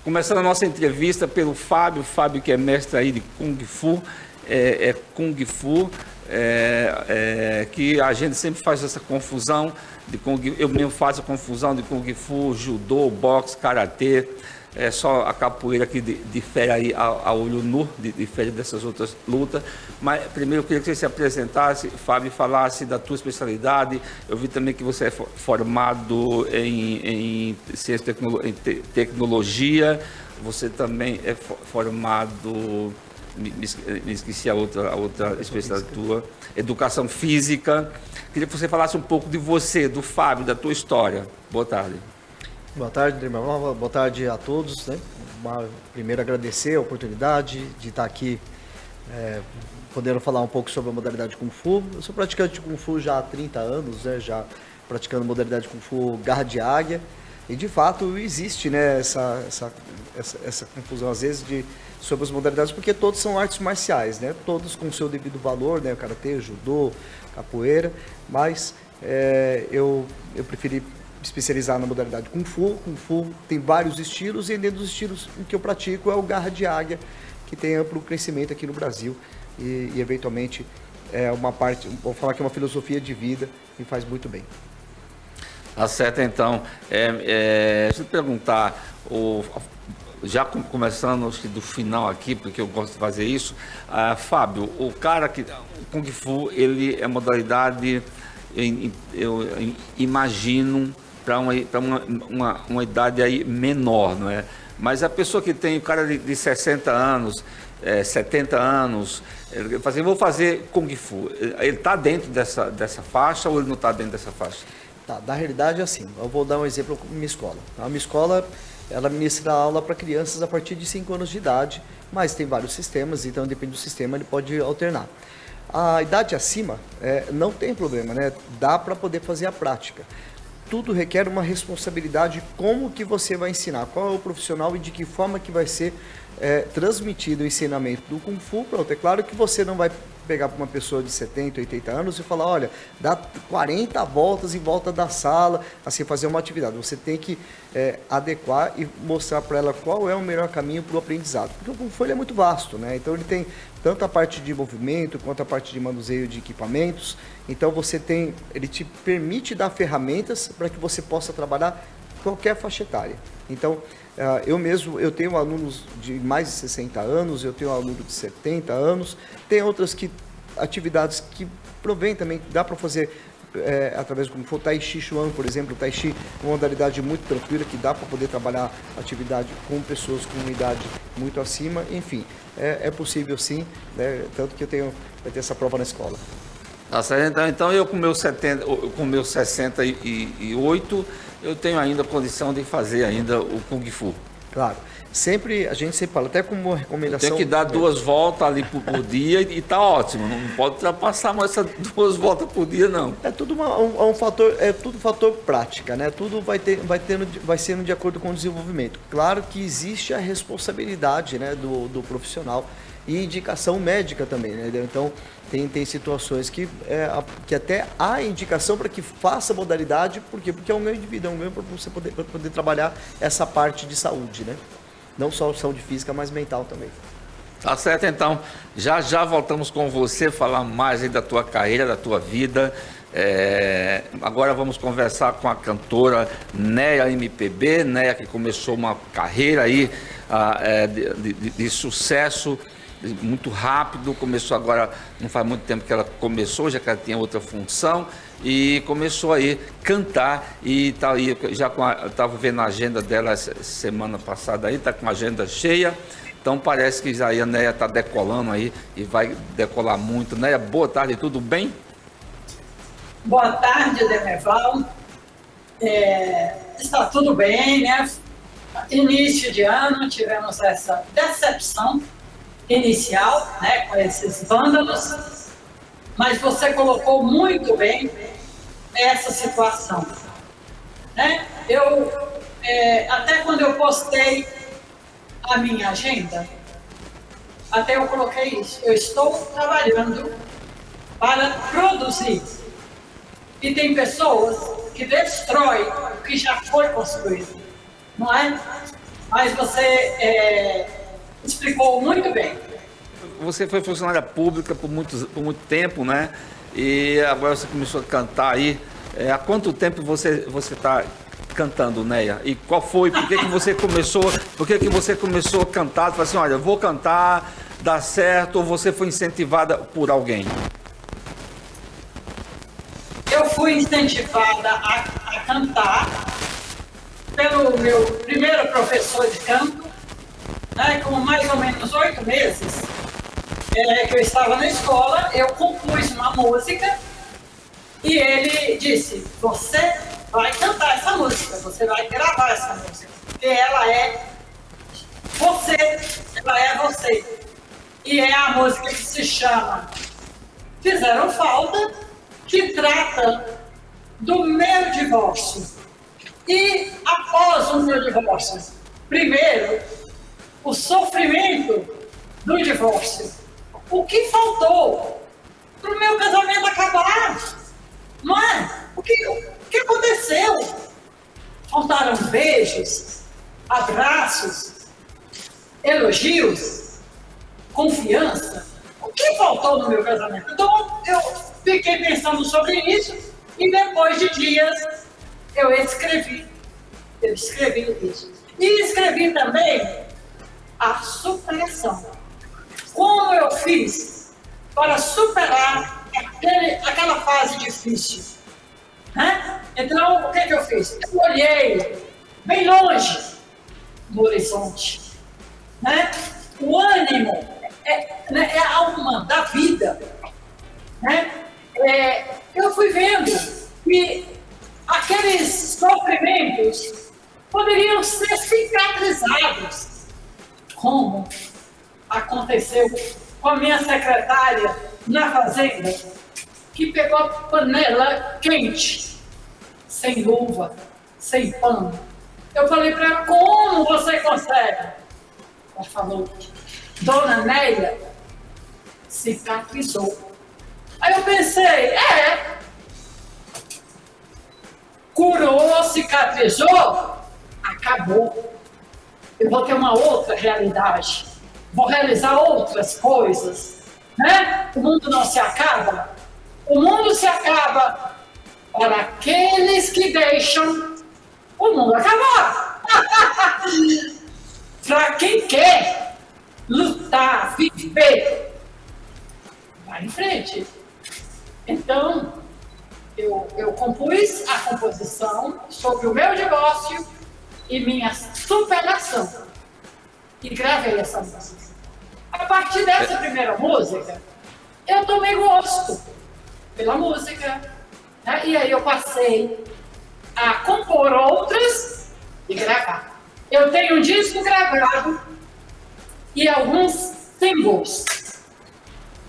Começando a nossa entrevista pelo Fábio que é mestre aí de Kung Fu, Kung Fu, que a gente sempre faz essa confusão de eu mesmo faço a confusão de Kung Fu, Judô, Boxe, Karatê, só a capoeira que difere aí a olho nu, difere dessas outras lutas. Mas primeiro eu queria que você se apresentasse, Fábio, e falasse da tua especialidade. Eu vi também que você é formado em ciência em tecnologia, você também é formado, me esqueci a outra especialidade tua, educação física. Queria que você falasse um pouco de você, do Fábio, da tua história. Boa tarde. Boa tarde, irmão. Boa tarde a todos, né? Primeiro agradecer a oportunidade de estar aqui podendo falar um pouco sobre a modalidade Kung Fu. Eu sou praticante de Kung Fu já há 30 anos, né? Já praticando modalidade Kung Fu Garra de Águia. E de fato existe, né, essa confusão às vezes sobre as modalidades, porque todos são artes marciais, né? Todos com o seu devido valor, né? Karatê, judô, capoeira, mas eu preferi especializar na modalidade Kung Fu. Kung Fu tem vários estilos e dentro dos estilos que eu pratico é o Garra de Águia, que tem amplo crescimento aqui no Brasil e eventualmente é uma parte, vou falar que é uma filosofia de vida e faz muito bem. Tá certo, então. Deixa eu te perguntar, já começando acho que do final aqui, porque eu gosto de fazer isso, Fábio, o Kung Fu, ele é modalidade, eu imagino, para uma idade aí menor, não é? Mas a pessoa que tem, o cara de 60 anos, 70 anos, vou fazer Kung Fu, ele está dentro dessa faixa ou ele não está dentro dessa faixa? Tá, na realidade é assim, eu vou dar um exemplo com minha escola. A minha escola, ela ministra aula para crianças a partir de 5 anos de idade, mas tem vários sistemas, então depende do sistema, ele pode alternar. A idade acima, não tem problema, né? Dá para poder fazer a prática. Tudo requer uma responsabilidade, como que você vai ensinar, qual é o profissional e de que forma que vai ser transmitido o ensinamento do Kung Fu. Pronto, é claro que você não vai pegar para uma pessoa de 70, 80 anos e falar, olha, dá 40 voltas em volta da sala, assim, fazer uma atividade. Você tem que adequar e mostrar para ela qual é o melhor caminho para o aprendizado. Porque o Kung Fu ele é muito vasto, né? Então ele tem tanto a parte de movimento quanto a parte de manuseio de equipamentos. Então ele te permite dar ferramentas para que você possa trabalhar qualquer faixa etária. Então, eu tenho alunos de mais de 60 anos, eu tenho aluno de 70 anos, tem outras atividades que provém também, dá para fazer através do Kung Fu. Tai Chi Chuan, por exemplo, Tai Chi é uma modalidade muito tranquila que dá para poder trabalhar atividade com pessoas com uma idade muito acima, enfim, é possível sim, né? Tanto que vai ter essa prova na escola. Tá certo, então eu com meus 68, eu tenho ainda condição de fazer ainda o Kung Fu. Claro. A gente sempre fala, até como recomendação... Tem que dar 2 voltas ali por dia e tá ótimo. Não pode ultrapassar mais essas 2 voltas por dia, não. É tudo tudo fator prática, né? Tudo vai sendo de acordo com o desenvolvimento. Claro que existe a responsabilidade, né, do profissional e indicação médica também, né? Então, tem situações que até há indicação para que faça modalidade, por quê? Porque é um ganho de vida, é um ganho para você poder trabalhar essa parte de saúde, né? Não só saúde física, mas mental também. Tá certo, então. Já voltamos com você, falar mais aí da tua carreira, da tua vida. Agora vamos conversar com a cantora Neia MPB, Neia que começou uma carreira aí de sucesso muito rápido, começou agora, não faz muito tempo que ela começou, já que ela tinha outra função, e começou aí a cantar, e tá aí, estava vendo a agenda dela semana passada aí, está com a agenda cheia, então parece que já a Neia está decolando aí, e vai decolar muito. Neia, boa tarde, tudo bem? Boa tarde, Demerval. Está tudo bem, né? Início de ano, tivemos essa decepção inicial, né, com esses vândalos, mas você colocou muito bem essa situação, né? Até quando eu postei a minha agenda, até eu coloquei isso, eu estou trabalhando para produzir, e tem pessoas que destroem o que já foi construído, não é? mas você explicou muito bem. Você foi funcionária pública por muito tempo, né? E agora você começou a cantar aí. Há quanto tempo você está cantando, Neia? E qual foi? Por que você começou a cantar? Você falou assim, olha, eu vou cantar, dá certo, ou você foi incentivada por alguém? Eu fui incentivada a cantar pelo meu primeiro professor de canto, né, com mais ou menos 8 meses que eu estava na escola, eu compus uma música e ele disse, você vai cantar essa música, você vai gravar essa música, porque ela é você. E é a música que se chama Fizeram Falta, que trata do meu divórcio. E após o meu divórcio, primeiro, o sofrimento do divórcio. O que faltou para o meu casamento acabar? Não é? O que aconteceu? Faltaram beijos, abraços, elogios, confiança. O que faltou no meu casamento? Então, eu fiquei pensando sobre isso e depois de dias eu escrevi isso. E escrevi também a superação. Como eu fiz para superar aquela fase difícil? Né? Então, o que eu fiz? Eu olhei bem longe no horizonte. Né? O ânimo é a alma da vida. Né? Eu fui vendo que aqueles sofrimentos poderiam ser cicatrizados, como aconteceu com a minha secretária na fazenda, que pegou a panela quente, sem luva, sem pano. Eu falei para ela, como você consegue? Ela falou, Dona Néia cicatrizou. Aí eu pensei, curou, cicatrizou, acabou. Eu vou ter uma outra realidade, vou realizar outras coisas, né? O mundo não se acaba. O mundo se acaba para aqueles que deixam o mundo acabar. Para quem quer lutar, viver, vai em frente. Então, eu compus a composição sobre o meu divórcio e minha superação. E gravei essa música. A partir dessa primeira música, eu tomei gosto pela música. Né? E aí eu passei a compor outras e gravar. Eu tenho um disco gravado e alguns singles.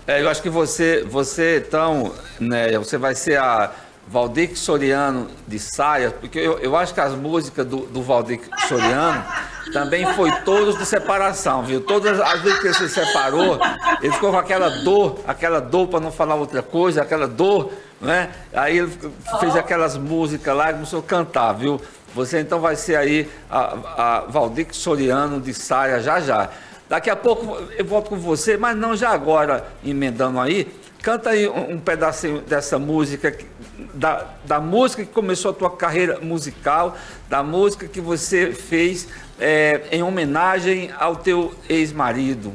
Eu acho que você então, né, você vai ser a Valdir Soriano de saia, porque eu acho que as músicas do Valdir Soriano também foi todos de separação, viu? Todas as vezes que ele se separou, ele ficou com aquela dor para não falar outra coisa, aquela dor, né? Aí ele fez aquelas músicas lá e começou a cantar, viu? Você então vai ser aí a Valdir Soriano de saia já. Daqui a pouco eu volto com você, mas não já agora, emendando aí. Canta aí um pedacinho dessa música, da música que começou a tua carreira musical, da música que você fez em homenagem ao teu ex-marido.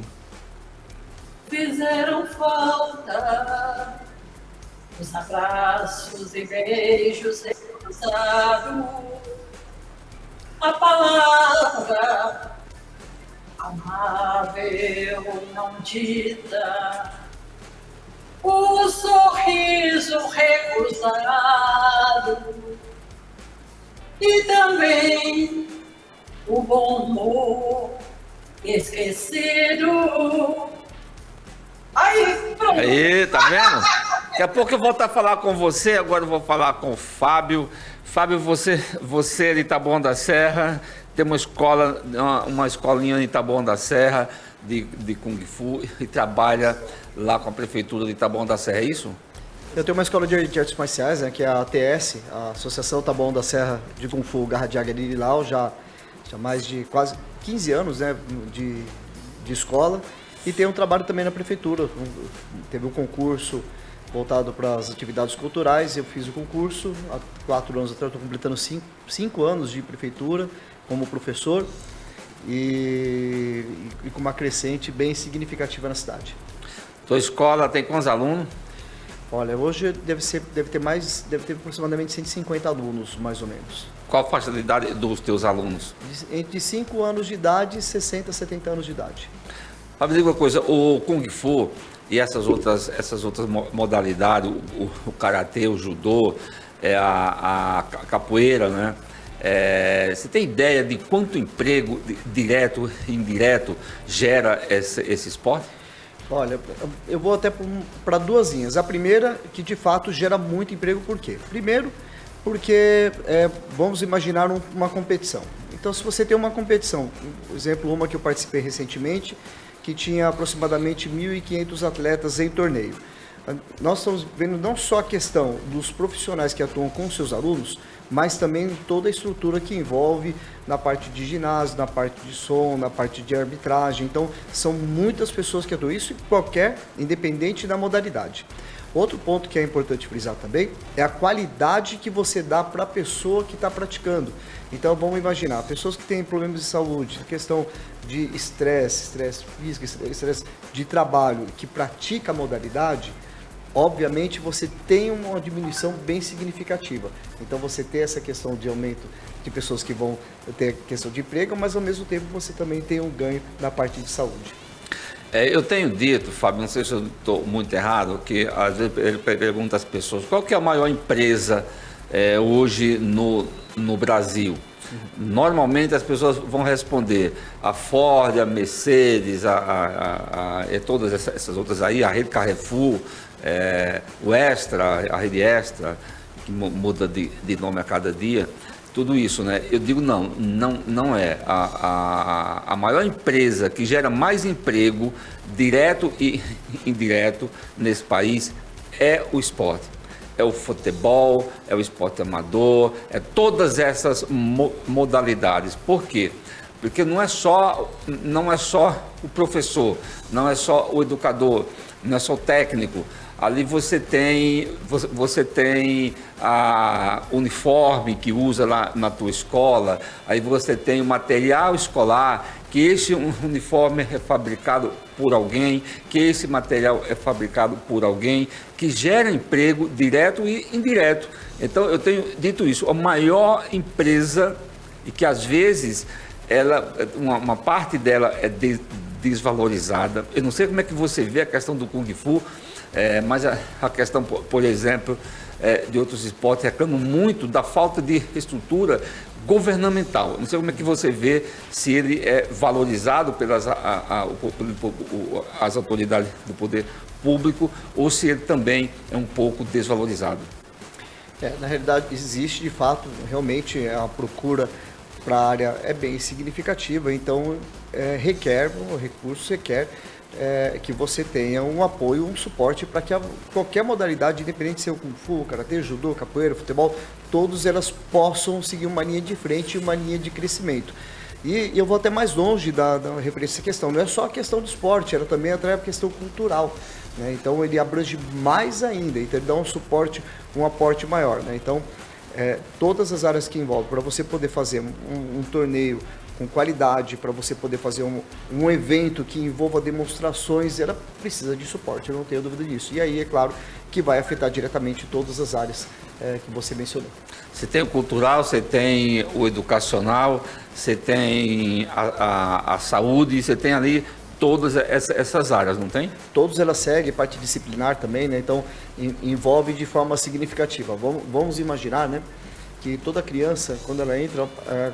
Fizeram falta os abraços e beijos recusados, a palavra amável não dita, o sorriso recusado e também o bom humor esquecido. Aí, pronto. Aí, tá vendo? Daqui a pouco eu volto a falar com você, agora eu vou falar com o Fábio. Fábio, você é de Taboão da Serra, tem uma escolinha em Taboão da Serra de Kung Fu e trabalha lá com a prefeitura de Taboão da Serra, é isso? Eu tenho uma escola de artes marciais, né, que é a ATS, a Associação Taboão da Serra de Kung Fu Garra de Águia de Lilau, já já mais de quase 15 anos, né, de escola, e tem um trabalho também na prefeitura. Teve um concurso voltado para as atividades culturais, eu fiz o concurso há 4 anos atrás, estou completando 5 anos de prefeitura como professor e com uma crescente bem significativa na cidade. Tua escola tem quantos alunos? Olha, hoje deve ter aproximadamente 150 alunos, mais ou menos. Qual a faixa de idade dos teus alunos? Entre 5 anos de idade e 60, 70 anos de idade. Me diga uma coisa, o Kung Fu e essas outras modalidades, o Karatê, o Judô, a capoeira, né? Você tem ideia de quanto emprego direto e indireto gera esse esporte? Olha, eu vou até para 2 linhas. A primeira, que de fato gera muito emprego, por quê? Primeiro, porque vamos imaginar uma competição. Então, se você tem uma competição, por exemplo, uma que eu participei recentemente, que tinha aproximadamente 1.500 atletas em torneio. Nós estamos vendo não só a questão dos profissionais que atuam com seus alunos, mas também toda a estrutura que envolve na parte de ginásio, na parte de som, na parte de arbitragem. Então, são muitas pessoas que atuam isso, independente da modalidade. Outro ponto que é importante frisar também é a qualidade que você dá para a pessoa que está praticando. Então, vamos imaginar, pessoas que têm problemas de saúde, questão de estresse físico, estresse de trabalho, que pratica a modalidade, obviamente você tem uma diminuição bem significativa. Então, você tem essa questão de aumento de pessoas que vão ter questão de emprego, mas ao mesmo tempo você também tem um ganho na parte de saúde. Eu tenho dito, Fábio, não sei se eu estou muito errado, que às vezes ele pergunta às pessoas qual que é a maior empresa hoje no Brasil. Normalmente as pessoas vão responder a Ford, a Mercedes, todas essas outras aí, a rede Carrefour, o Extra, a rede Extra, que muda de nome a cada dia. Tudo isso, né? Eu digo não é. A maior empresa que gera mais emprego, direto e indireto, nesse país é o esporte. É o futebol, é o esporte amador, é todas essas modalidades. Por quê? Porque não é só o professor, não é só o educador, não é só o técnico. Ali você tem a uniforme que usa lá na tua escola, aí você tem o material escolar, que esse uniforme é fabricado por alguém, que esse material é fabricado por alguém, que gera emprego direto e indireto. Então, eu tenho dito isso, a maior empresa, e que às vezes uma parte dela é desvalorizada. Eu não sei como é que você vê a questão do Kung Fu, mas a questão, por exemplo, de outros esportes reclamam muito da falta de estrutura governamental. Não sei como é que você vê se ele é valorizado pelas as autoridades do poder público ou se ele também é um pouco desvalorizado. Na realidade, existe de fato, realmente a procura para a área é bem significativa, então o recurso requer que você tenha um apoio, um suporte para que qualquer modalidade, independente de ser o Kung Fu, Karatê, Judô, Capoeira, Futebol, todas elas possam seguir uma linha de frente e uma linha de crescimento. E eu vou até mais longe da referência à questão, não é só a questão do esporte, ela também atrai a questão cultural, né? Então ele abrange mais ainda, então ele dá um suporte, um aporte maior, né? Então todas as áreas que envolvem, para você poder fazer um torneio com qualidade, para você poder fazer um evento que envolva demonstrações, ela precisa de suporte, eu não tenho dúvida disso. E aí, é claro, que vai afetar diretamente todas as áreas que você mencionou. Você tem o cultural, você tem o educacional, você tem a saúde, você tem ali todas essas áreas, não tem? Todas elas seguem, parte disciplinar também, né? Então, envolve de forma significativa. Vamos imaginar, né? Que toda criança, quando ela entra,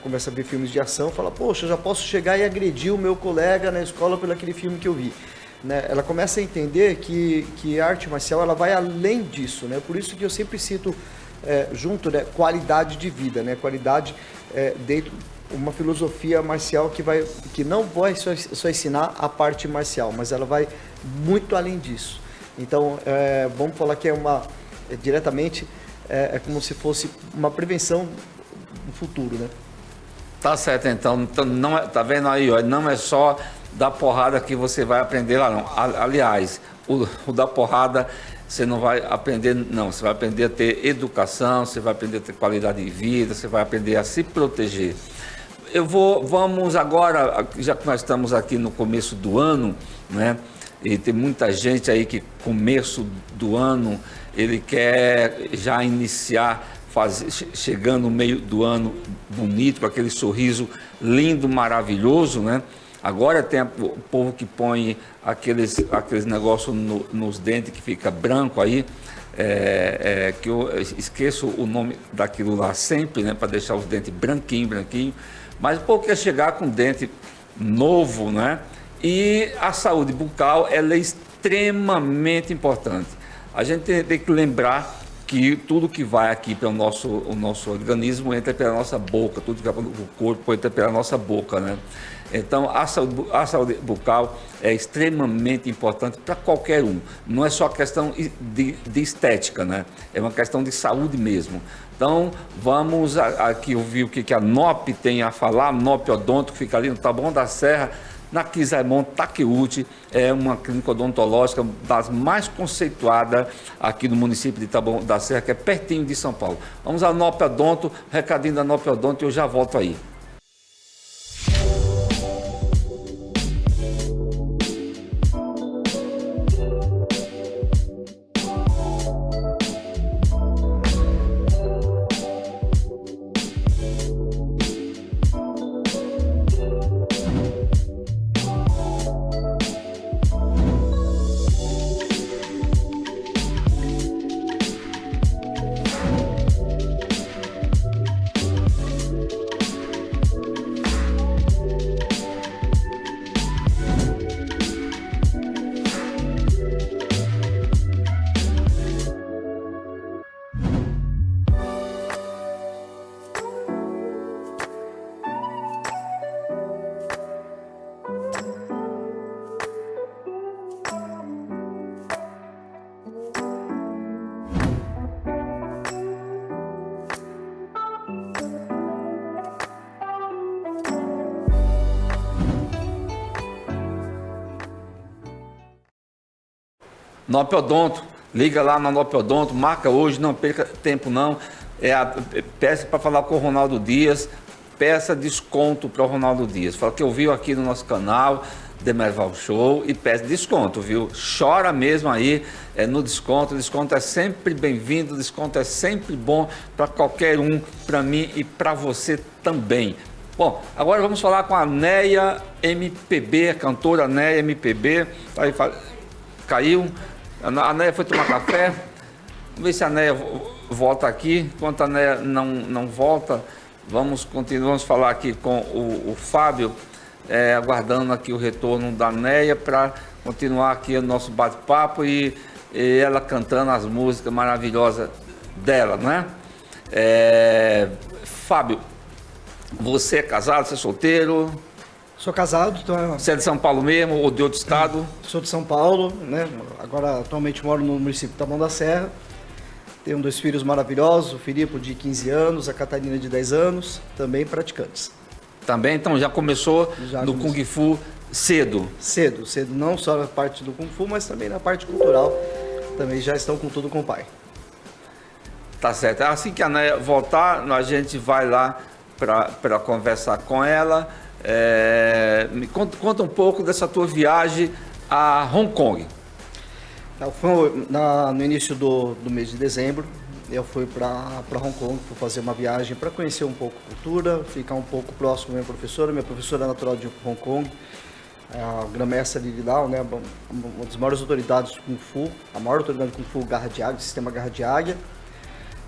começa a ver filmes de ação, fala, poxa, eu já posso chegar e agredir o meu colega na escola pelo aquele filme que eu vi. Né? Ela começa a entender que a arte marcial ela vai além disso, né? Por isso que eu sempre cito junto, né, qualidade de vida, né? Qualidade dentro uma filosofia marcial que não vai só ensinar a parte marcial, mas ela vai muito além disso. Então, vamos falar que diretamente é como se fosse uma prevenção do futuro, né? Tá certo, então não é, tá vendo aí, ó, não é só da porrada que você vai aprender lá, não. Aliás, o da porrada você não vai aprender, não. Você vai aprender a ter educação, você vai aprender a ter qualidade de vida, você vai aprender a se proteger. Vamos agora, já que nós estamos aqui no começo do ano, né? E tem muita gente aí que começo do ano ele quer já iniciar, chegando no meio do ano bonito, com aquele sorriso lindo, maravilhoso, né? Agora tem o povo que põe aqueles negócios nos dentes que fica branco aí, que eu esqueço o nome daquilo lá sempre, né? Para deixar os dentes branquinho. Mas o povo quer chegar com dente novo, né? E a saúde bucal, ela é extremamente importante. A gente tem que lembrar que tudo que vai aqui para o nosso organismo entra pela nossa boca, tudo que vai para o corpo entra pela nossa boca, né? Então, a saúde bucal é extremamente importante para qualquer um. Não é só questão de estética, né? É uma questão de saúde mesmo. Então, vamos aqui ouvir o que a NOP tem a falar. A NOP Odonto, que fica ali no Taboão da Serra, na Kizemon Takeuchi, é uma clínica odontológica das mais conceituadas aqui no município de Taboão da Serra, que é pertinho de São Paulo. Vamos à NOP Odonto, recadinho da NOP Odonto e eu já volto aí. NOP Odonto, liga lá na NOP Odonto, marca hoje, não perca tempo não. Peça para falar com o Ronaldo Dias, peça desconto para o Ronaldo Dias. Fala que ouviu aqui no nosso canal, Demerval Show, e peça desconto, viu? Chora mesmo aí no desconto. Desconto é sempre bem-vindo, desconto é sempre bom para qualquer um, para mim e para você também. Bom, agora vamos falar com a Neia MPB, a cantora Neia MPB. Aí caiu. A Neia foi tomar café. Vamos ver se a Neia volta aqui. Enquanto a Neia não volta, continuamos falar aqui com o Fábio, aguardando aqui o retorno da Neia para continuar aqui o nosso bate-papo e ela cantando as músicas maravilhosas dela, né? Fábio, você é casado, você é solteiro? Sou casado, então... Você é de São Paulo mesmo ou de outro estado? Sou de São Paulo, né? Agora atualmente moro no município de Taboão da Serra. Tenho 2 filhos maravilhosos, o Filipe de 15 anos, a Catarina de 10 anos, também praticantes. Também, então já começou no Kung Fu cedo? Cedo, não só na parte do Kung Fu, mas também na parte cultural. Também já estão com tudo com o pai. Tá certo. Assim que a Neia voltar, a gente vai lá para conversar com ela. Me conta um pouco dessa tua viagem a Hong Kong. No início do mês de dezembro, eu fui para Hong Kong para fazer uma viagem para conhecer um pouco a cultura, ficar um pouco próximo da minha professora. Minha professora é natural de Hong Kong, a Grã-Mestra Lili Lau, né, uma das maiores autoridades de Kung Fu, a maior autoridade de Kung Fu Garra de Águia, sistema Garra de Águia.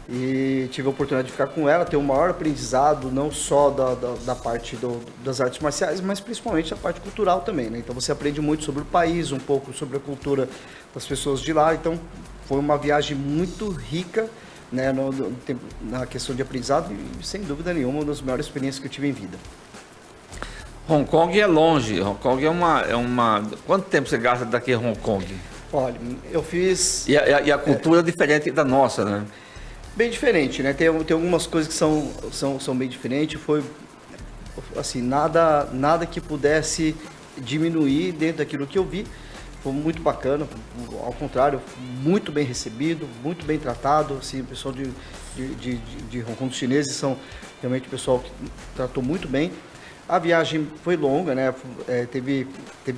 E tive a oportunidade de ficar com ela, ter um maior aprendizado, não só da parte das artes marciais, mas principalmente da parte cultural também, né? Então você aprende muito sobre o país, um pouco sobre a cultura das pessoas de lá. Então foi uma viagem muito rica, né, na questão de aprendizado e, sem dúvida nenhuma, uma das maiores experiências que eu tive em vida. Hong Kong é longe. Hong Kong é uma... Quanto tempo você gasta daqui a Hong Kong? Olha, eu fiz... E a cultura é diferente da nossa, né? Bem diferente, né? Tem algumas coisas que são bem diferentes. assim, nada que pudesse diminuir dentro daquilo que eu vi. Foi muito bacana, ao contrário, muito bem recebido, muito bem tratado. Assim, o pessoal de Hong Kong, os chineses são realmente o pessoal que tratou muito bem. A viagem foi longa, né? Teve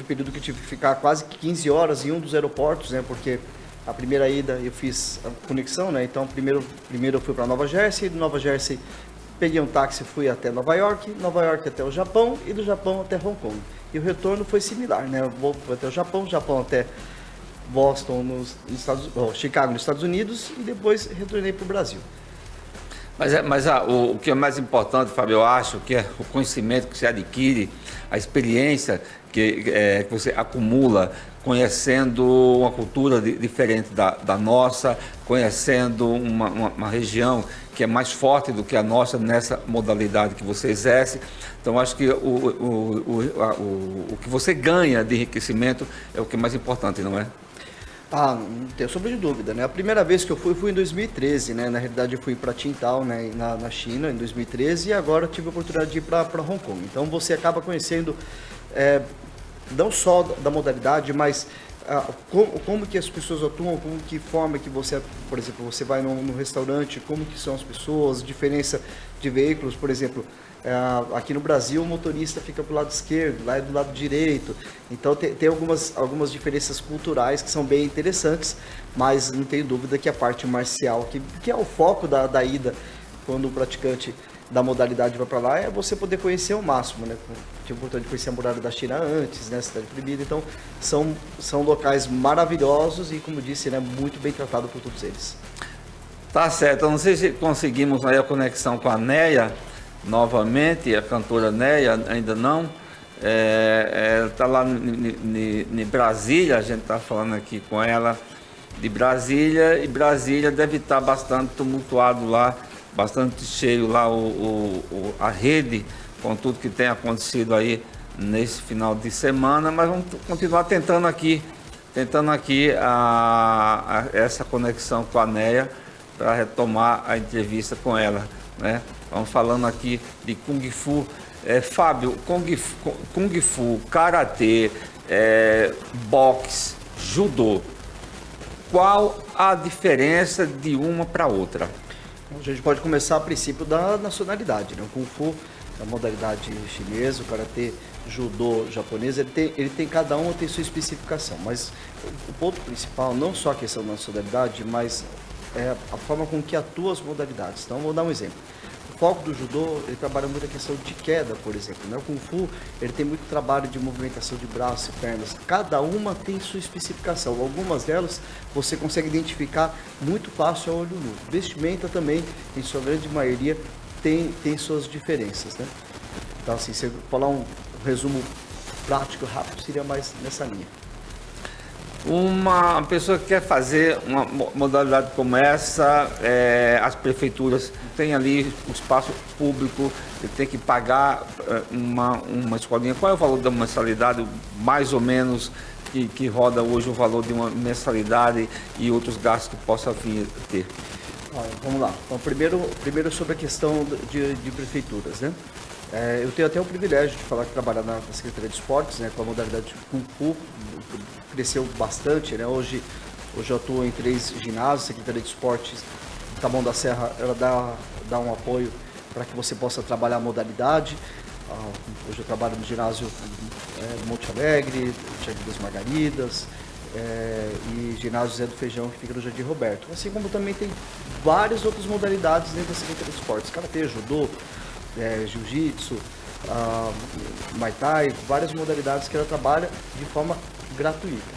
período que eu tive que ficar quase 15 horas em um dos aeroportos, né? Porque a primeira ida eu fiz a conexão, né? Então primeiro eu fui para Nova Jersey, de Nova Jersey peguei um táxi, fui até Nova York até o Japão e do Japão até Hong Kong. E o retorno foi similar, né? Eu vou até o Japão até Boston, Chicago, nos Estados Unidos, e depois retornei para o Brasil. O que é mais importante, Fábio, eu acho que é o conhecimento que você adquire, a experiência que você acumula conhecendo uma cultura diferente da nossa, conhecendo uma região que é mais forte do que a nossa nessa modalidade que você exerce. Então, acho que o que você ganha de enriquecimento é o que é mais importante, não é? Não tenho sombra de dúvida, né? A primeira vez que eu fui em 2013, né? Na realidade eu fui para Qingdao, né? Na China, em 2013, e agora tive a oportunidade de ir para Hong Kong. Então você acaba conhecendo não só da modalidade, mas como que as pessoas atuam, como que forma que você, por exemplo, você vai no restaurante, como que são as pessoas, diferença de veículos, por exemplo. Aqui no Brasil o motorista fica pro lado esquerdo, lá é do lado direito, então tem algumas diferenças culturais que são bem interessantes, mas não tenho dúvida que a parte marcial, que é o foco da ida, quando o praticante da modalidade vai para lá, é você poder conhecer o máximo, né? Tive a oportunidade de conhecer a muralha da China antes, né? Cidade Proibida, então são locais maravilhosos e, como disse, né, muito bem tratado por todos eles. Tá certo, eu não sei se conseguimos aí a conexão com a Neia novamente, a cantora Neia, ainda não. Ela está lá em Brasília, a gente está falando aqui com ela de Brasília, e Brasília deve estar bastante tumultuado lá, bastante cheio lá a rede, com tudo que tem acontecido aí nesse final de semana, mas vamos continuar tentando aqui essa conexão com a Neia para retomar a entrevista com ela, né? Estamos falando aqui de Kung Fu. Fábio, Kung Fu, Karatê, boxe, Judô. Qual a diferença de uma para outra? A gente pode começar a princípio da nacionalidade, né? O Kung Fu, a modalidade chinesa, o Karatê, Judô japonês, ele tem cada um tem sua especificação, mas o ponto principal, não só a questão da nacionalidade, mas a forma com que atua as modalidades. Então, vou dar um exemplo. O foco do judô, ele trabalha muito a questão de queda, por exemplo, né? O Kung Fu, ele tem muito trabalho de movimentação de braços e pernas. Cada uma tem sua especificação. Algumas delas você consegue identificar muito fácil a olho nu. Vestimenta também, em sua grande maioria, tem suas diferenças, né? Então, assim, se eu falar um resumo prático, rápido, seria mais nessa linha. Uma pessoa que quer fazer uma modalidade como essa, as prefeituras têm ali um espaço público, ele tem que pagar uma escolinha. Qual é o valor da mensalidade, mais ou menos, que roda hoje o valor de uma mensalidade e outros gastos que possa vir a ter? Vamos lá. Então, primeiro sobre a questão de prefeituras, né? Eu tenho até o privilégio de falar que trabalhar na Secretaria de Esportes, né, com a modalidade Kung Fu, cresceu bastante, né? Hoje eu atuo em 3 ginásios. A Secretaria de Esportes Taboão da Serra, ela dá um apoio para que você possa trabalhar a modalidade. Hoje eu trabalho no ginásio Monte Alegre, Tiago das Margaridas, e ginásio Zé do Feijão, que fica no Jardim Roberto. Assim como também tem várias outras modalidades dentro da Secretaria de Esportes, Karatê, Judô, Jiu-Jitsu, Muay Thai, várias modalidades que ela trabalha de forma gratuita.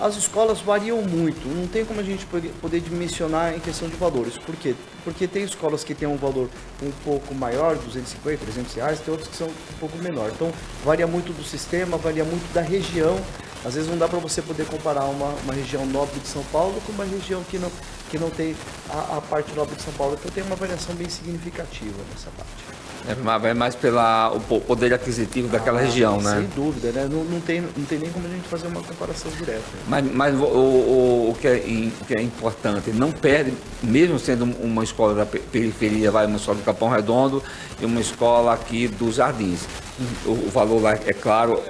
As escolas variam muito, não tem como a gente poder dimensionar em questão de valores. Por quê? Porque tem escolas que têm um valor um pouco maior, 250, 300 reais, tem outras que são um pouco menor. Então varia muito do sistema, varia muito da região. Às vezes não dá para você poder comparar uma região nobre de São Paulo com uma região que não tem a parte nobre de São Paulo. Então tem uma variação bem significativa nessa parte. Vai mais pelo poder aquisitivo daquela região, né? Sem dúvida, né? Não tem nem como a gente fazer uma comparação direta. Mas o que é importante, não perde, mesmo sendo uma escola da periferia, vai uma escola do Capão Redondo e uma escola aqui dos Jardins. O valor lá, é claro,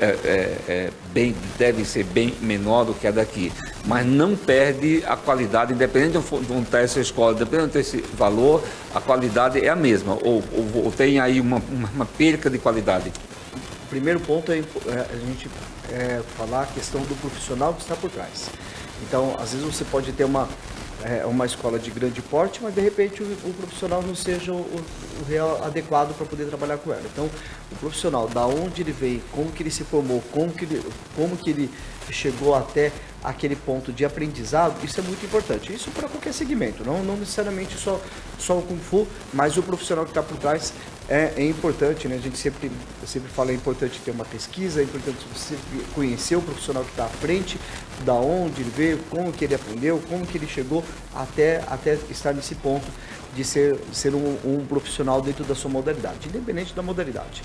deve ser bem menor do que a daqui, mas não perde a qualidade, independente de onde está essa escola, independente desse valor, a qualidade é a mesma, ou tem aí uma perca de qualidade? O primeiro ponto é a gente falar a questão do profissional que está por trás. Então, às vezes você pode ter uma escola de grande porte, mas de repente o profissional não seja o real adequado para poder trabalhar com ela. Então, o profissional, da onde ele veio, como que ele se formou, como que ele chegou até aquele ponto de aprendizado, isso é muito importante. Isso para qualquer segmento, não necessariamente só o Kung Fu, mas o profissional que está por trás é importante, né? A gente sempre fala, é importante ter uma pesquisa, é importante você conhecer o profissional que está à frente, da onde ele veio, como que ele aprendeu, como que ele chegou até estar nesse ponto de ser um profissional dentro da sua modalidade, independente da modalidade.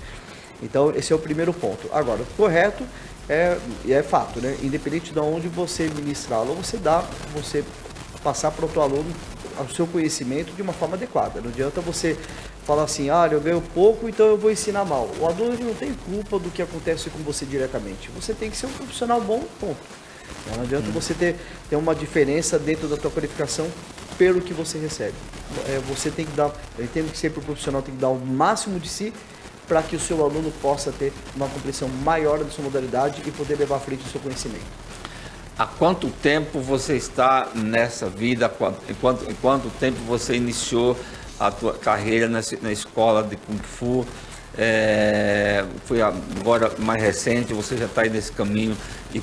Então, esse é o primeiro ponto. Agora, correto é fato, né? Independente de onde você ministrar aula, você passar para o teu aluno o seu conhecimento de uma forma adequada. Não adianta você falar assim, eu ganho pouco, então eu vou ensinar mal. O aluno não tem culpa do que acontece com você diretamente. Você tem que ser um profissional bom, ponto. Não adianta você ter uma diferença dentro da tua qualificação pelo que você recebe. Você tem que dar, eu entendo que sempre o profissional tem que dar o máximo de si para que o seu aluno possa ter uma compreensão maior da sua modalidade e poder levar à frente o seu conhecimento. Há quanto tempo você está nessa vida? Em quanto tempo você iniciou a tua carreira na escola de Kung Fu? Foi agora mais recente, você já está aí nesse caminho. E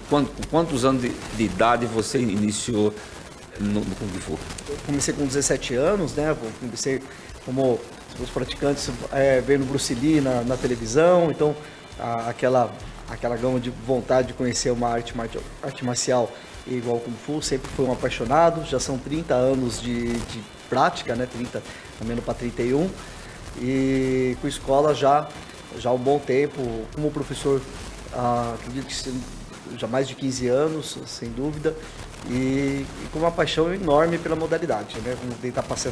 quantos anos de idade você iniciou no Kung Fu? Eu comecei com 17 anos, né? Eu comecei como os praticantes vendo Bruce Lee na televisão, então aquela gama de vontade de conhecer uma arte marcial igual ao Kung Fu, sempre fui um apaixonado, já são 30 anos de prática, né? 30, caminhando para 31, e com escola já há um bom tempo, como professor, acredito que já mais de 15 anos, sem dúvida, e com uma paixão enorme pela modalidade, né? Vamos tentar passar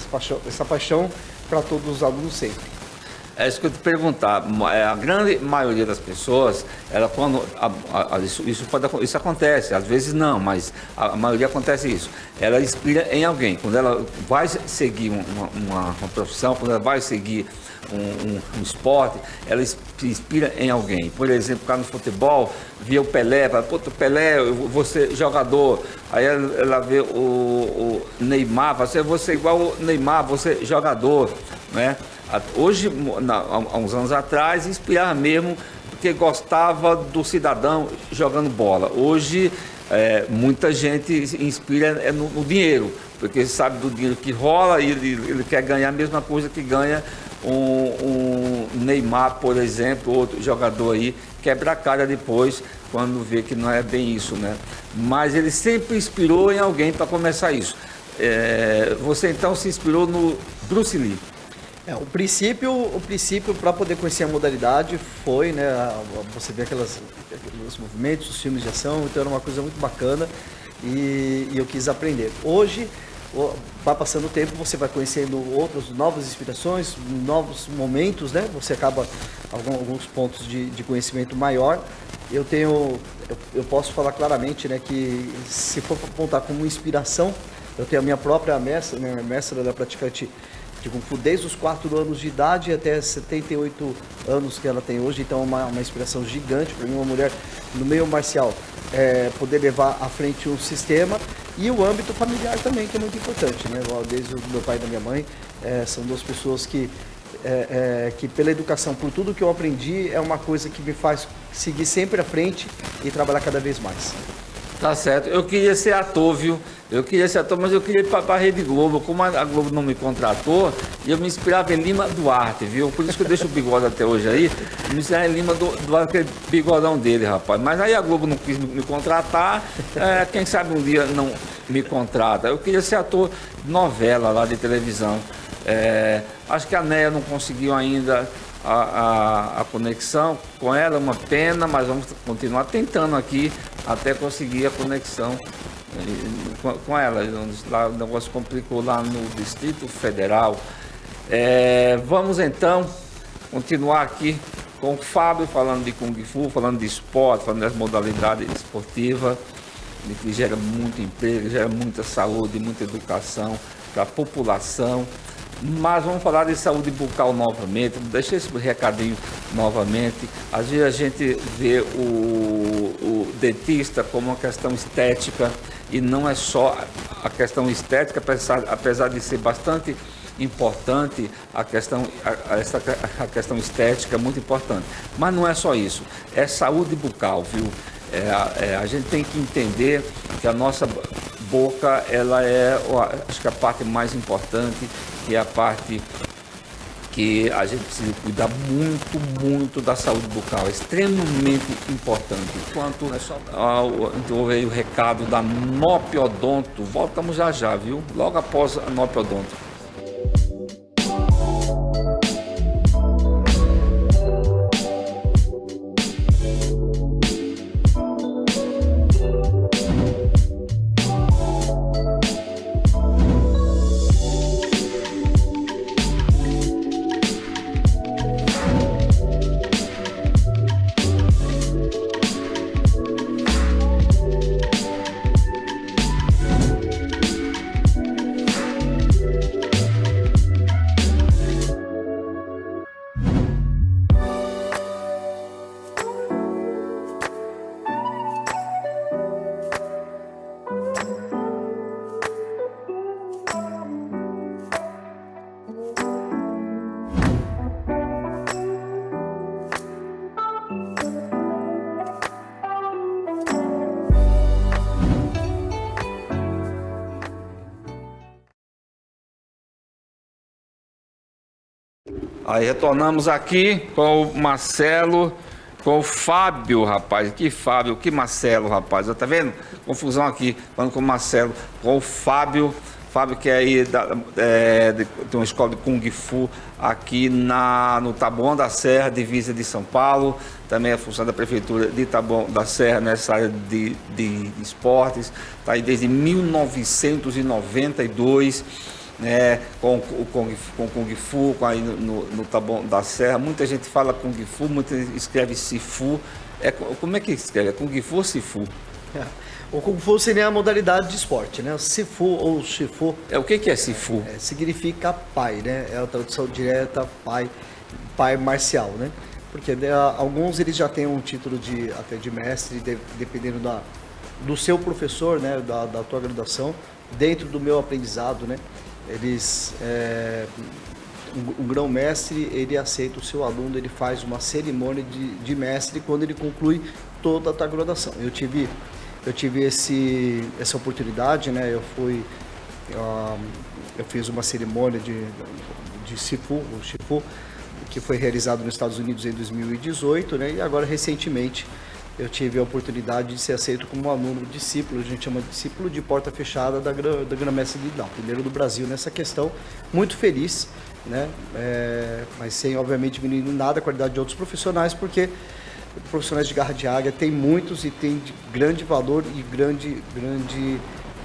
essa paixão para todos os alunos sempre. É isso que eu te perguntar. A grande maioria das pessoas, isso acontece, às vezes não, mas a maioria acontece isso. Ela inspira em alguém. Quando ela vai seguir uma profissão, quando ela vai seguir um esporte, ela se inspira em alguém. Por exemplo, cá no futebol, via o Pelé, fala, Pelé, eu vou ser jogador. Aí ela vê o Neymar, fala, eu vou ser igual o Neymar, vou ser jogador, né? Hoje, há uns anos atrás, inspirava mesmo porque gostava do cidadão jogando bola. Hoje, muita gente inspira no dinheiro, porque sabe do dinheiro que rola e ele quer ganhar a mesma coisa que ganha um Neymar, por exemplo, outro jogador aí, quebra a cara depois quando vê que não é bem isso, né? Mas ele sempre inspirou em alguém para começar isso. Você então se inspirou no Bruce Lee. O princípio para poder conhecer a modalidade foi, né, você vê aqueles movimentos, os filmes de ação, então era uma coisa muito bacana e eu quis aprender. Hoje, vai passando o tempo, você vai conhecendo novas inspirações, novos momentos, né, você acaba alguns pontos de conhecimento maior. Eu posso falar claramente, né, que se for apontar como inspiração, eu tenho a minha própria mestra, né, mestra da praticante de Kung Fu desde os 4 anos de idade até 78 anos que ela tem hoje, então é uma inspiração gigante para mim, uma mulher no meio marcial, poder levar à frente um sistema e o âmbito familiar também, que é muito importante, né? Desde o meu pai e da minha mãe, são duas pessoas que pela educação, por tudo que eu aprendi, é uma coisa que me faz seguir sempre à frente e trabalhar cada vez mais. Tá certo. Eu queria ser ator, viu? Mas eu queria ir para a Rede Globo. Como a Globo não me contratou, eu me inspirava em Lima Duarte, viu? Por isso que eu deixo o bigode até hoje aí. Me inspirava em Lima Duarte, aquele bigodão dele, rapaz. Mas aí a Globo não quis me contratar. Quem sabe um dia não me contrata. Eu queria ser ator de novela lá de televisão. Acho que a Neia não conseguiu ainda a conexão com ela, uma pena, mas vamos continuar tentando aqui até conseguir a conexão com ela. Lá, o negócio complicou lá no Distrito Federal. Vamos então continuar aqui com o Fábio, falando de Kung Fu, falando de esporte, falando das modalidades esportivas, que gera muito emprego, gera muita saúde, muita educação para a população. Mas vamos falar de saúde bucal novamente, deixa esse recadinho novamente. Às vezes a gente vê o dentista como uma questão estética, e não é só a questão estética, apesar de ser bastante importante, a questão estética é muito importante, mas não é só isso, é saúde bucal, viu? A gente tem que entender que a nossa boca, ela acho que a parte mais importante, que é a parte que a gente precisa cuidar muito da saúde bucal, é extremamente importante. Enquanto houve o recado da Nop Odonto, voltamos já, viu? Logo após a Nop Odonto. Aí retornamos aqui com o Marcelo, com o Fábio, rapaz. Que Fábio, que Marcelo, rapaz. Tá vendo? Confusão aqui, falando com o Marcelo, com o Fábio. Fábio, que é aí tem uma escola de Kung Fu aqui no Taboão da Serra, divisa de São Paulo. Também é função da Prefeitura de Taboão da Serra nessa área de esportes. Está aí desde 1992. Com o Kung Fu, aí no Taboão da Serra. Muita gente fala Kung Fu, muita gente escreve Sifu. Como é que escreve? É Kung Fu ou Sifu? O Kung Fu seria a modalidade de esporte, né? O Sifu ou Shifu. O que é Sifu? Significa pai, né? É a tradução direta, pai marcial, né? Porque alguns eles já têm um título até de mestre, dependendo do seu professor, né? Da tua graduação. Dentro do meu aprendizado, né? O grão-mestre, ele aceita o seu aluno, ele faz uma cerimônia de mestre quando ele conclui toda a tua graduação. Eu tive essa oportunidade, né? Eu fiz uma cerimônia de Sifu, o Shifu, que foi realizado nos Estados Unidos em 2018, né? E agora, recentemente, eu tive a oportunidade de ser aceito como um aluno discípulo, a gente chama de discípulo de porta fechada da Grã-Mestre Guidão, primeiro do Brasil nessa questão. Muito feliz, né? Mas sem, obviamente, diminuir nada a qualidade de outros profissionais, porque profissionais de garra de águia tem muitos e tem de grande valor e grande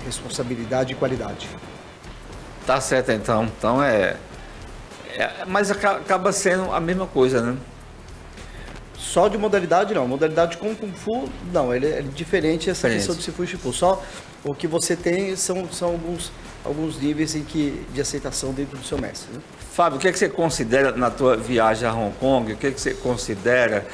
responsabilidade e qualidade. Tá certo, então. Mas acaba sendo a mesma coisa, né? Só de modalidade não, modalidade com Kung Fu não, ele é diferente essa questão de Sifu e Shifu. Só o que você tem são alguns níveis de aceitação dentro do seu mestre, né? Fábio, o que você considera na tua viagem a Hong Kong, o que você considera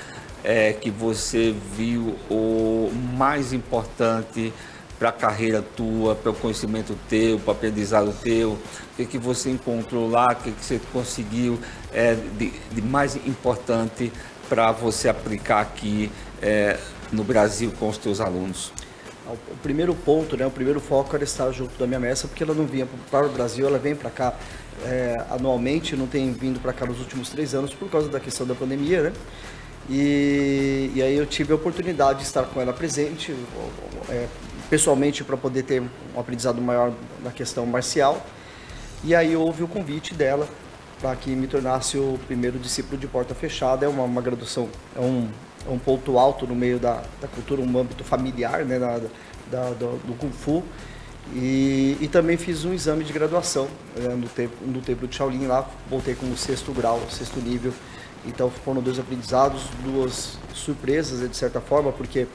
que você viu o mais importante para a carreira tua, para o conhecimento teu, para o aprendizado teu? O que você encontrou lá, o que você conseguiu de mais importante para você aplicar aqui no Brasil com os teus alunos? O primeiro ponto, né, o primeiro foco era estar junto da minha mestra, porque ela não vinha para o Brasil, ela vem para cá anualmente, não tem vindo para cá nos últimos 3 anos por causa da questão da pandemia, né? E aí eu tive a oportunidade de estar com ela presente, pessoalmente, para poder ter um aprendizado maior na questão marcial. E aí houve o convite dela para que me tornasse o primeiro discípulo de porta fechada. É uma graduação, é um ponto alto no meio da cultura, um âmbito familiar, né, do Kung Fu. E também fiz um exame de graduação no templo de Shaolin lá, voltei com o 6º grau, 6º nível. Então foram 2 aprendizados, 2 surpresas de certa forma, porque,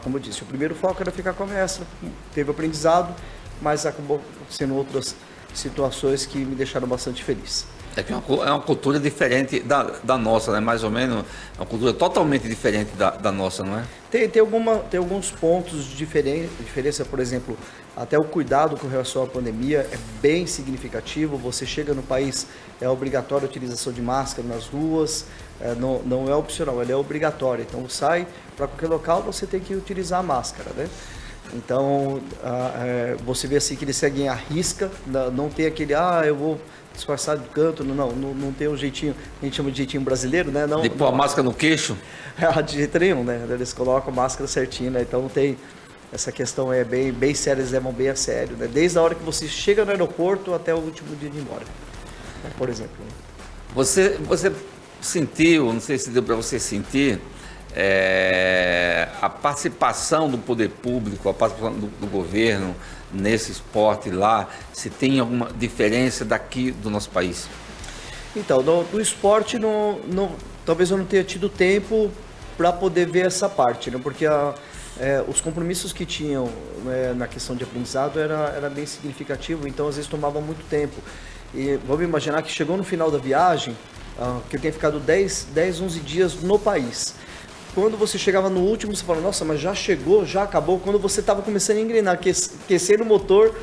como eu disse, o primeiro foco era ficar com a mestra, teve aprendizado, mas acabou sendo outras situações que me deixaram bastante feliz. É que é uma cultura diferente da nossa, né? Mais ou menos, é uma cultura totalmente diferente da nossa, não é? Tem alguns pontos de diferença, por exemplo, até o cuidado com relação à pandemia é bem significativo. Você chega no país, é obrigatória a utilização de máscara nas ruas, não é opcional, ela é obrigatória. Então, sai para qualquer local, você tem que utilizar a máscara, né? Então, você vê assim que eles seguem à risca, não tem aquele, eu vou disfarçar do canto, não tem um jeitinho, a gente chama de jeitinho brasileiro, né? De pôr a máscara no queixo? De jeito nenhum, né? Eles colocam a máscara certinho, né? Então tem essa questão bem séria, eles levam bem a sério, né? Desde a hora que você chega no aeroporto até o último dia de ir embora, né? Por exemplo. Você sentiu, não sei se deu para você sentir, a participação do poder público, a participação do governo nesse esporte lá, se tem alguma diferença daqui do nosso país? Então, do esporte, talvez eu não tenha tido tempo para poder ver essa parte, né? Porque os compromissos que tinham, né, na questão de aprendizado era bem significativo, então às vezes tomava muito tempo. E vamos imaginar que chegou no final da viagem, que eu tenha ficado 10, 11 dias no país. Quando você chegava no último, você fala, nossa, mas já chegou, já acabou. Quando você estava começando a engrenar, aquecendo o motor,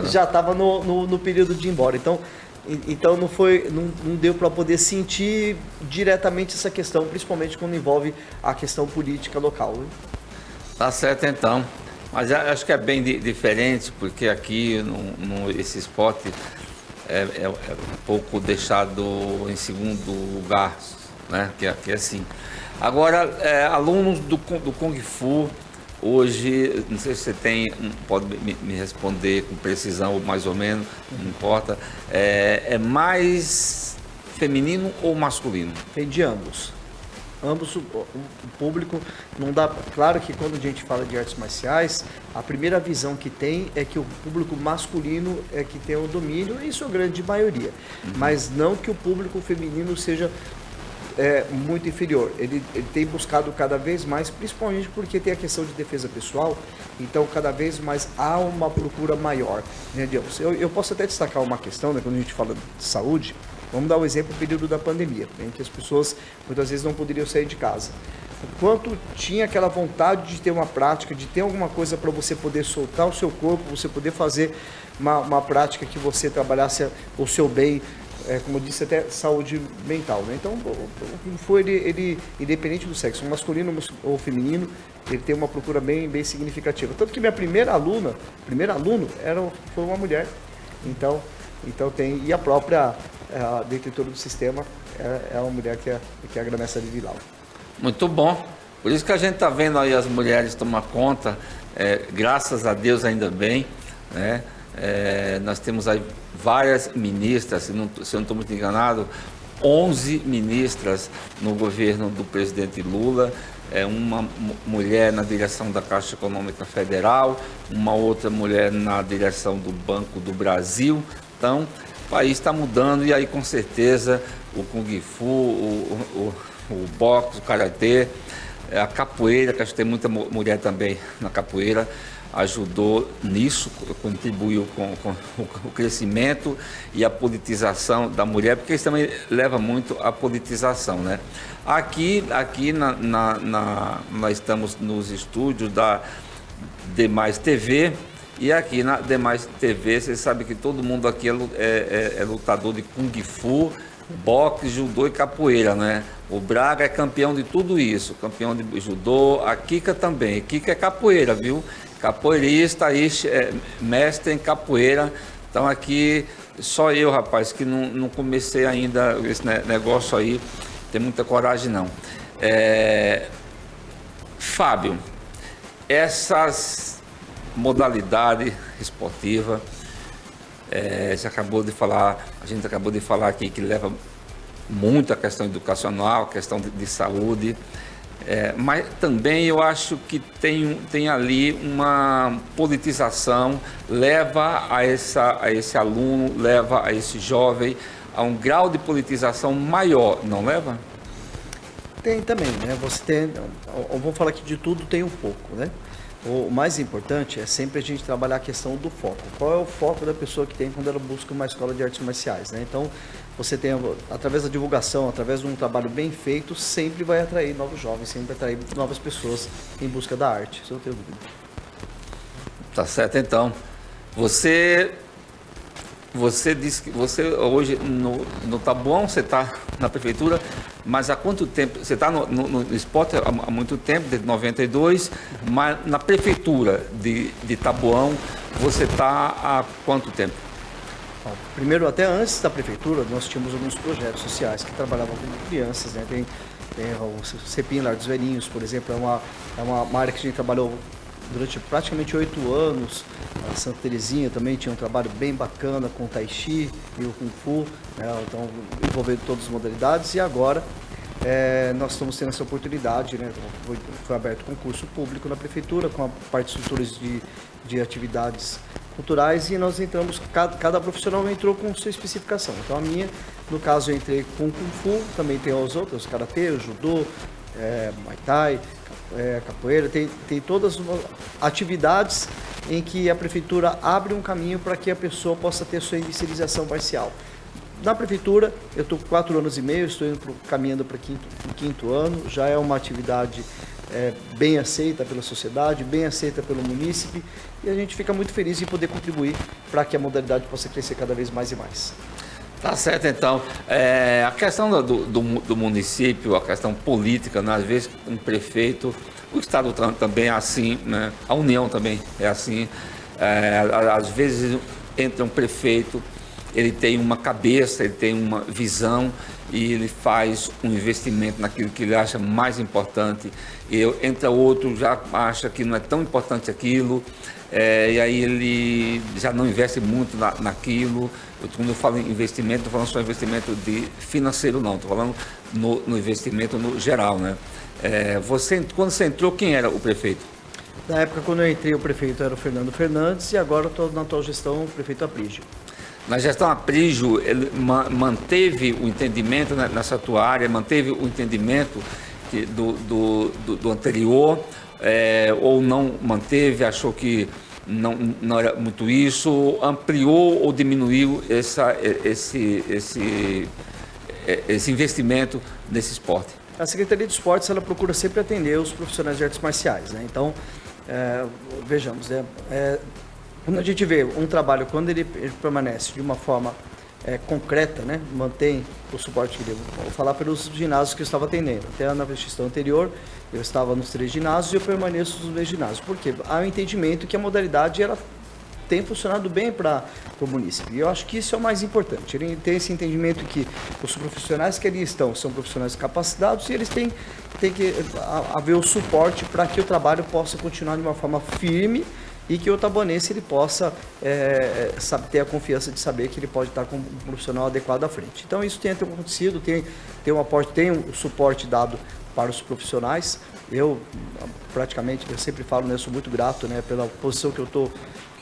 já estava no período de ir embora. Então não deu para poder sentir diretamente essa questão, principalmente quando envolve a questão política local. Né? Tá certo então. Mas acho que é bem diferente, porque aqui esse esporte é um pouco deixado em segundo lugar, né? Que é assim. Agora, alunos do Kung Fu, hoje, não sei se você pode me responder com precisão ou mais ou menos, não importa, é mais feminino ou masculino? Tem de ambos. Ambos, o público não dá. Claro que quando a gente fala de artes marciais, a primeira visão que tem é que o público masculino é que tem o domínio, e isso é a grande maioria. Mas não que o público feminino seja muito inferior. Ele tem buscado cada vez mais, principalmente porque tem a questão de defesa pessoal, então cada vez mais há uma procura maior, né, eu posso até destacar uma questão, né, quando a gente fala de saúde. Vamos dar um exemplo do período da pandemia, em que as pessoas muitas vezes não poderiam sair de casa. O quanto tinha aquela vontade de ter uma prática, de ter alguma coisa para você poder soltar o seu corpo, você poder fazer uma prática que você trabalhasse o seu bem, como eu disse, até saúde mental, né? Então, o Kung Fu, ele, independente do sexo, masculino ou feminino, ele tem uma procura bem significativa. Tanto que minha primeiro aluno foi uma mulher. Então tem, e a própria detentora do sistema é uma mulher que é a Grandmestra de Vilau. Muito bom. Por isso que a gente está vendo aí as mulheres tomar conta, graças a Deus ainda bem, né? Nós temos aí várias ministras, se eu não estou muito enganado, 11 ministras no governo do presidente Lula, uma mulher na direção da Caixa Econômica Federal, uma outra mulher na direção do Banco do Brasil. Então, o país está mudando, e aí com certeza o Kung Fu, o boxe, o karatê, a capoeira, que acho que tem muita mulher também na capoeira, ajudou nisso, contribuiu com o crescimento e a politização da mulher, porque isso também leva muito à politização, né? Aqui nós estamos nos estúdios da Demais TV, e aqui na Demais TV, você sabe que todo mundo aqui é lutador de Kung Fu, boxe, judô e capoeira, né? O Braga é campeão de tudo isso, campeão de judô, a Kika também. Kika é capoeira, viu? Capoeirista aí, mestre em capoeira. Então aqui, só eu, rapaz, que não comecei ainda esse negócio aí, tem muita coragem não. Fábio, essas modalidades esportivas, Você acabou de falar, a gente acabou de falar aqui que leva muito a questão educacional, a questão de saúde, mas também eu acho que tem ali uma politização, leva a esse aluno, leva a esse jovem a um grau de politização maior, não leva? Tem também, né? Você tem, vamos falar aqui de tudo, tem um pouco, né? O mais importante é sempre a gente trabalhar a questão do foco. Qual é o foco da pessoa que tem quando ela busca uma escola de artes marciais, né? Então, você tem, através da divulgação, através de um trabalho bem feito, sempre vai atrair novos jovens, sempre vai atrair novas pessoas em busca da arte, isso eu não tenho dúvida. Tá certo, então. Você disse que você hoje no Taboão, você está na prefeitura, mas há quanto tempo? Você está no esporte há muito tempo, desde 92, mas na prefeitura de Taboão, você está há quanto tempo? Bom, primeiro, até antes da prefeitura, nós tínhamos alguns projetos sociais que trabalhavam com crianças, né? Tem o CEPIM Lar dos Velhinhos, por exemplo, é uma área que a gente trabalhou durante praticamente 8 anos. A Santa Terezinha também tinha um trabalho bem bacana com o Tai Chi e o Kung Fu, né? Então envolvendo todas as modalidades. E agora nós estamos tendo essa oportunidade, né? Foi aberto concurso público na prefeitura com a parte de estruturas de atividades culturais e nós entramos, cada profissional entrou com sua especificação. Então a minha, no caso, eu entrei com Kung Fu, também tem os outros, karatê, judô, Muay Thai, capoeira, tem todas as atividades em que a prefeitura abre um caminho para que a pessoa possa ter sua inicialização parcial. Na prefeitura, eu estou com 4 anos e meio, estou caminhando para o quinto ano, já é uma atividade bem aceita pela sociedade, bem aceita pelo munícipe, e a gente fica muito feliz em poder contribuir para que a modalidade possa crescer cada vez mais e mais. Tá certo, então. A questão do município, a questão política, né? Às vezes um prefeito, o Estado também é assim, né? A União também é assim. Às vezes entra um prefeito, ele tem uma cabeça, ele tem uma visão e ele faz um investimento naquilo que ele acha mais importante. E entra outro, já acha que não é tão importante aquilo, e aí ele já não investe muito naquilo. Quando eu falo em investimento, não estou falando só investimento financeiro, não, estou falando no investimento no geral, né? Quando você entrou, quem era o prefeito? Na época, quando eu entrei, o prefeito era o Fernando Fernandes e agora estou na atual gestão, o prefeito Aprígio. Na gestão Aprígio, ele manteve o entendimento nessa tua área, manteve o entendimento do anterior, ou não manteve, achou que não era muito isso, ampliou ou diminuiu esse investimento nesse esporte? A Secretaria de Esportes, ela procura sempre atender os profissionais de artes marciais, né? Então, vejamos, quando a gente vê um trabalho, quando ele permanece de uma forma concreta, né, mantém o suporte que devo. Vou falar pelos ginásios que eu estava atendendo. Até na gestão anterior, eu estava nos 3 ginásios e eu permaneço nos meus ginásios. Por quê? Há um entendimento que a modalidade ela tem funcionado bem para o município. E eu acho que isso é o mais importante. Ele tem esse entendimento que os profissionais que ali estão são profissionais capacitados e eles têm que haver o suporte para que o trabalho possa continuar de uma forma firme e que o tabanense ele possa ter a confiança de saber que ele pode estar com um profissional adequado à frente. Então isso tem acontecido, tem um aporte, tem um suporte dado para os profissionais. Eu sempre falo, né, eu sou muito grato, né, pela posição que eu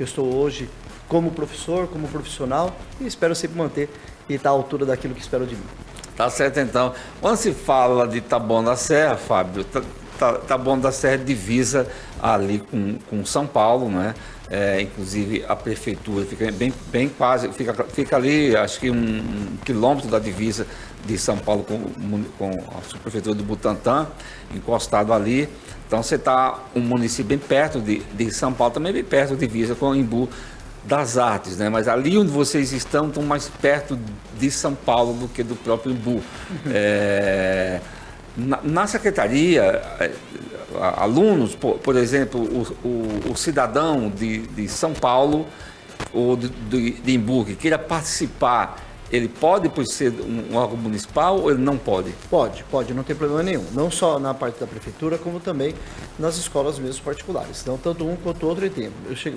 estou hoje como professor, como profissional, e espero sempre manter e estar à altura daquilo que espero de mim. Tá certo, então. Quando se fala de Taboão da Serra, Fábio, Taboão da Serra divisa ali com São Paulo, né? Inclusive a prefeitura fica bem quase, fica ali, acho que 1 quilômetro da divisa de São Paulo com a subprefeitura do Butantã, encostado ali. Então você está um município bem perto de São Paulo, também bem perto da divisa com o Embu das Artes, né? Mas ali onde vocês estão mais perto de São Paulo do que do próprio Embu. Na secretaria, alunos, por exemplo, o cidadão de São Paulo ou de Embu que queira participar ele pode, por ser um órgão municipal, ou ele não pode? Pode, não tem problema nenhum. Não só na parte da prefeitura, como também nas escolas mesmo particulares. Então, tanto um quanto o outro tem.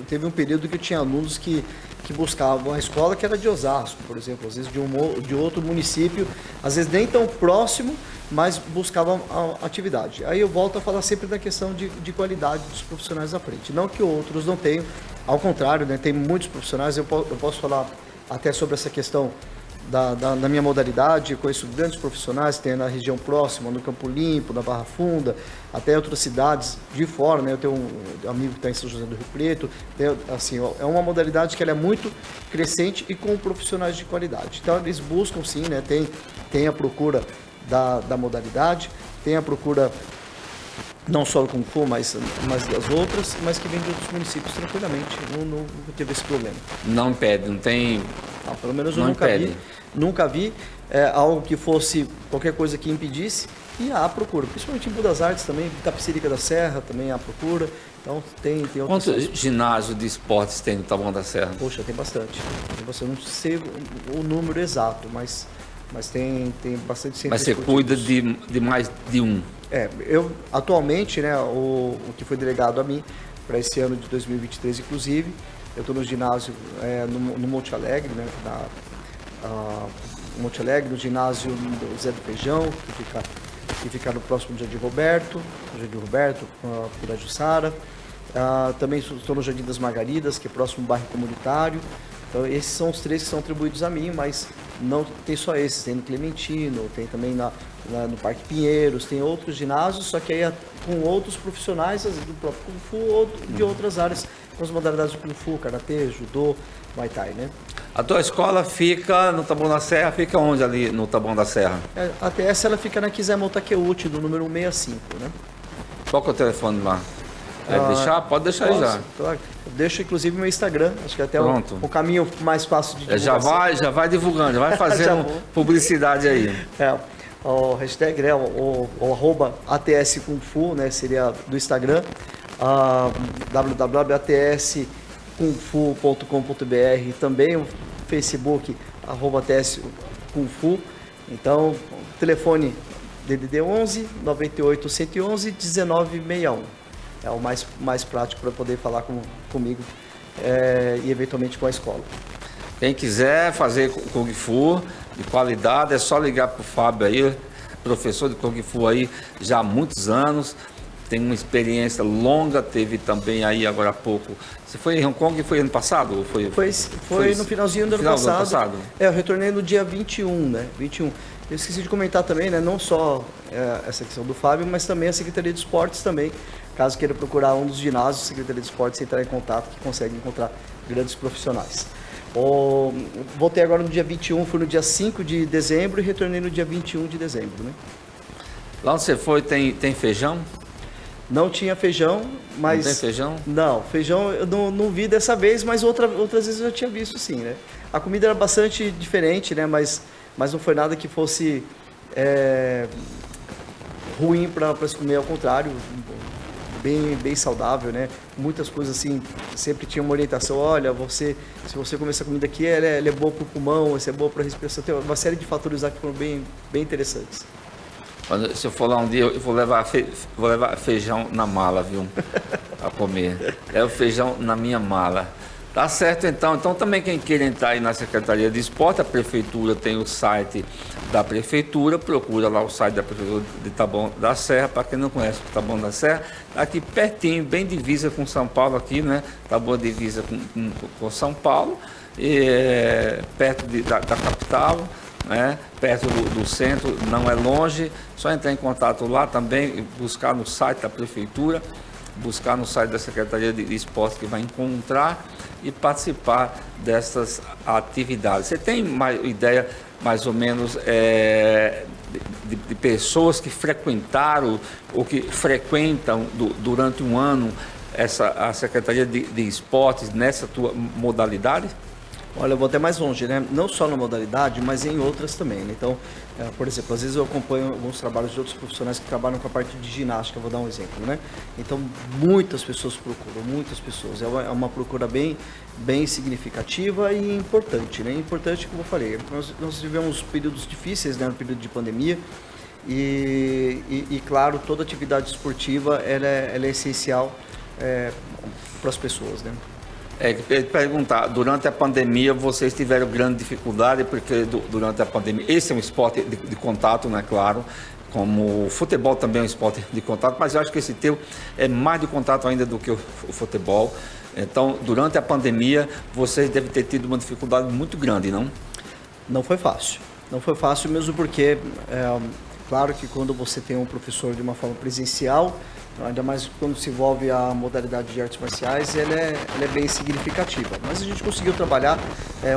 Teve um período que eu tinha alunos que buscavam a escola que era de Osasco, por exemplo, às vezes de outro município, às vezes nem tão próximo, mas buscavam a atividade. Aí eu volto a falar sempre da questão de qualidade dos profissionais à frente. Não que outros não tenham, ao contrário, né, tem muitos profissionais, eu posso falar até sobre essa questão da minha modalidade. Eu conheço grandes profissionais que tem na região próxima, no Campo Limpo, na Barra Funda, até outras cidades de fora, né? Eu tenho um amigo que está em São José do Rio Preto. Assim, é uma modalidade que ela é muito crescente e com profissionais de qualidade. Então eles buscam sim, né? Tem a procura da modalidade, tem a procura não só do Kung Fu, mas das outras, mas que vem de outros municípios tranquilamente. Não teve esse problema. Não impede, não tem... Não, pelo menos eu não nunca vi algo que fosse qualquer coisa que impedisse, e há procura, principalmente em Budas Artes também, Itapecerica da Serra também há procura, então tem outras... Quantos ginásios de esportes tem no Taboão da Serra? Poxa, tem bastante. Eu não sei o número exato, mas tem bastante centros. Mas você cuida de mais de um? Eu atualmente, né, o que foi delegado a mim para esse ano de 2023, inclusive, eu estou no ginásio no Monte Alegre, né, Monte Alegre, no ginásio do Zé do Feijão, que fica no próximo Jardim Roberto, por Ajussara. Também estou no Jardim das Margaridas, que é próximo ao bairro comunitário. Então, esses são os 3 que são atribuídos a mim, mas não tem só esses. Tem no Clementino, tem também no Parque Pinheiros, tem outros ginásios, só que aí com outros profissionais, às vezes do próprio Kung Fu ou de outras áreas, com as modalidades do Kung Fu, Karatê, Judô, Muay Thai, né? A tua escola fica no Taboão da Serra, fica onde ali no Taboão da Serra? A ATS ela fica na Kizemo Takeuchi, do número 165, né? Qual que é o telefone lá? Deixar? Pode deixar aí já. Claro. Eu deixo inclusive meu Instagram, acho que até o caminho mais fácil de divulgação. Já vai divulgando, já vai fazendo publicidade aí. O hashtag, né, o arroba ATS Kung Fu, né, seria do Instagram, www.atskungfu.com.br, também o Facebook, arroba ATS Kung Fu. Então, telefone DDD 11 98 111 1961. É o mais prático para poder falar comigo e eventualmente com a escola. Quem quiser fazer Kung Fu de qualidade, é só ligar para o Fábio aí, professor de Kung Fu aí já há muitos anos, tem uma experiência longa, teve também aí agora há pouco. Você foi em Hong Kong, foi ano passado? Foi no finalzinho do ano passado. Eu retornei no dia 21, né? 21. Eu esqueci de comentar também, né? Não só essa questão do Fábio, mas também a Secretaria de Esportes também. Caso queira procurar um dos ginásios, Secretaria de Esportes, entrar em contato, que consegue encontrar grandes profissionais. Voltei agora no dia 21, fui no dia 5 de dezembro e retornei no dia 21 de dezembro, né? Lá onde você foi tem feijão? Não tinha feijão, mas... Não tem feijão? Não, feijão eu não vi dessa vez, mas outras vezes eu já tinha visto sim, né? A comida era bastante diferente, né? Mas não foi nada que fosse ruim para se comer, ao contrário, bem saudável, né? Muitas coisas assim, sempre tinha uma orientação, olha, se você comer essa comida aqui, ela é boa para o pulmão, essa é boa para a respiração, tem uma série de fatores lá que foram bem interessantes. Se eu for lá um dia, eu vou levar feijão na mala, viu? A comer. É o feijão na minha mala. Tá certo, então. Então, também quem queira entrar aí na Secretaria de Esporte, a Prefeitura tem o site da Prefeitura, procura lá o site da Prefeitura de Taboão da Serra. Para quem não conhece o Taboão da Serra, aqui pertinho, bem divisa com São Paulo aqui, né? Taboão divisa com São Paulo, perto da capital, né? Perto do centro, não é longe. Só entrar em contato lá também, buscar no site da Prefeitura, buscar no site da Secretaria de Esporte, que vai encontrar e participar dessas atividades. Você tem ideia, mais ou menos, de pessoas que frequentaram ou que frequentam durante um ano a Secretaria de Esportes nessa tua modalidade? Olha, eu vou até mais longe, né? Não só na modalidade, mas em outras também, né? Então, por exemplo, às vezes eu acompanho alguns trabalhos de outros profissionais que trabalham com a parte de ginástica, vou dar um exemplo, né? Então, muitas pessoas procuram, muitas pessoas. É uma procura bem significativa e importante, né? Importante, como eu falei, nós tivemos períodos difíceis, né? No período de pandemia. E claro, toda atividade esportiva ela é essencial para as pessoas, né? Perguntar, durante a pandemia vocês tiveram grande dificuldade, porque durante a pandemia, esse é um esporte de contato, né, claro, como o futebol também é um esporte de contato, mas eu acho que esse teu é mais de contato ainda do que o futebol. Então, durante a pandemia, vocês devem ter tido uma dificuldade muito grande, não? Não foi fácil. Não foi fácil mesmo porque, claro que quando você tem um professor de uma forma presencial, ainda mais quando se envolve a modalidade de artes marciais, ela é bem significativa. Mas a gente conseguiu trabalhar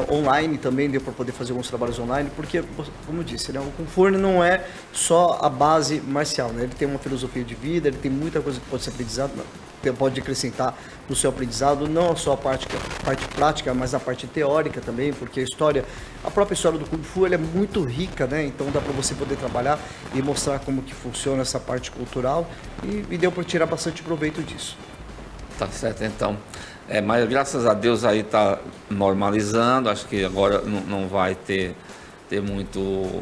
online também, deu para poder fazer alguns trabalhos online, porque, como eu disse, né, o Kung Fu não é só a base marcial, né? Ele tem uma filosofia de vida, ele tem muita coisa que pode ser aprendizado, pode acrescentar no seu aprendizado, não só a parte prática, mas a parte teórica também, porque a própria história do Kung Fu ela é muito rica, né? Então dá para você poder trabalhar e mostrar como que funciona essa parte cultural e deu para tirar bastante proveito disso. Tá certo, então. Mas graças a Deus aí está normalizando, acho que agora não vai ter muito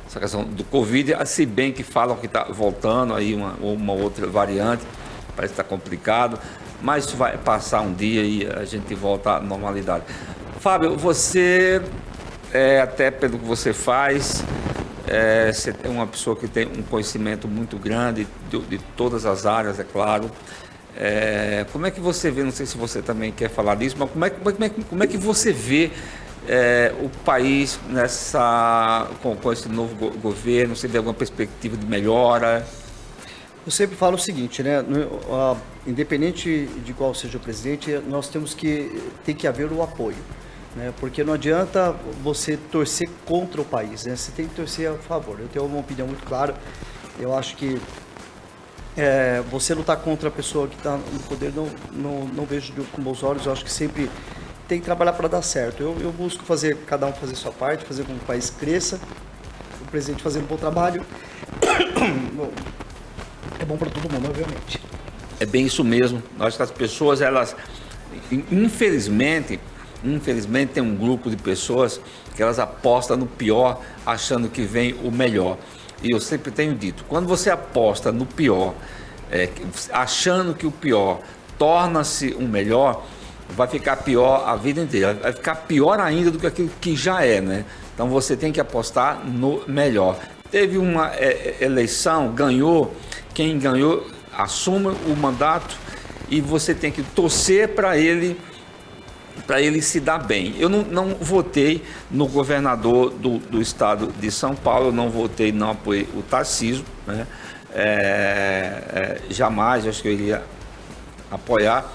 essa questão do Covid, se bem que falam que está voltando aí uma outra variante, parece que está complicado, mas isso vai passar um dia e a gente volta à normalidade. Fábio, você, até pelo que você faz, você é uma pessoa que tem um conhecimento muito grande de todas as áreas, é claro. Como é que você vê, não sei se você também quer falar disso, mas como é que você vê o país com esse novo governo? Você vê alguma perspectiva de melhora? Eu sempre falo o seguinte, né? Independente de qual seja o presidente, nós tem que haver o apoio, né? Porque não adianta você torcer contra o país, né? Você tem que torcer a favor. Eu tenho uma opinião muito clara. Eu acho que você lutar contra a pessoa que está no poder, não vejo com bons olhos. Eu acho que sempre tem que trabalhar para dar certo. Eu busco cada um fazer sua parte, fazer com que o país cresça, o presidente fazendo um bom trabalho. É bom para todo mundo, obviamente. É bem isso mesmo. Acho que as pessoas, elas, infelizmente, tem um grupo de pessoas que elas apostam no pior, achando que vem o melhor. E eu sempre tenho dito, quando você aposta no pior, achando que o pior torna-se um melhor, vai ficar pior a vida inteira. Vai ficar pior ainda do que aquilo que já é, né? Então você tem que apostar no melhor. Teve uma eleição, quem ganhou assume o mandato e você tem que torcer para ele se dar bem. Eu não votei no governador do estado de São Paulo, eu não apoiei o Tarcísio, né? Jamais acho que eu iria apoiar,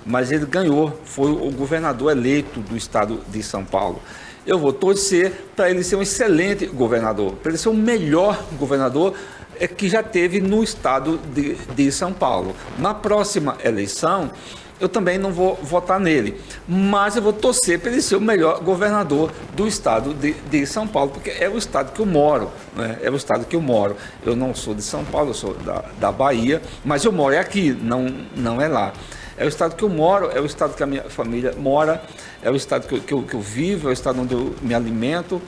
mas ele ganhou, foi o governador eleito do estado de São Paulo. Eu vou torcer para ele ser um excelente governador, para ele ser o melhor governador que já teve no estado de São Paulo. Na próxima eleição, eu também não vou votar nele, mas eu vou torcer para ele ser o melhor governador do estado de São Paulo, porque é o estado que eu moro, né? É o estado que eu moro. Eu não sou de São Paulo, eu sou da Bahia, mas eu moro aqui, não é lá. É o estado que eu moro, é o estado que a minha família mora, é o estado que eu vivo, é o estado onde eu me alimento,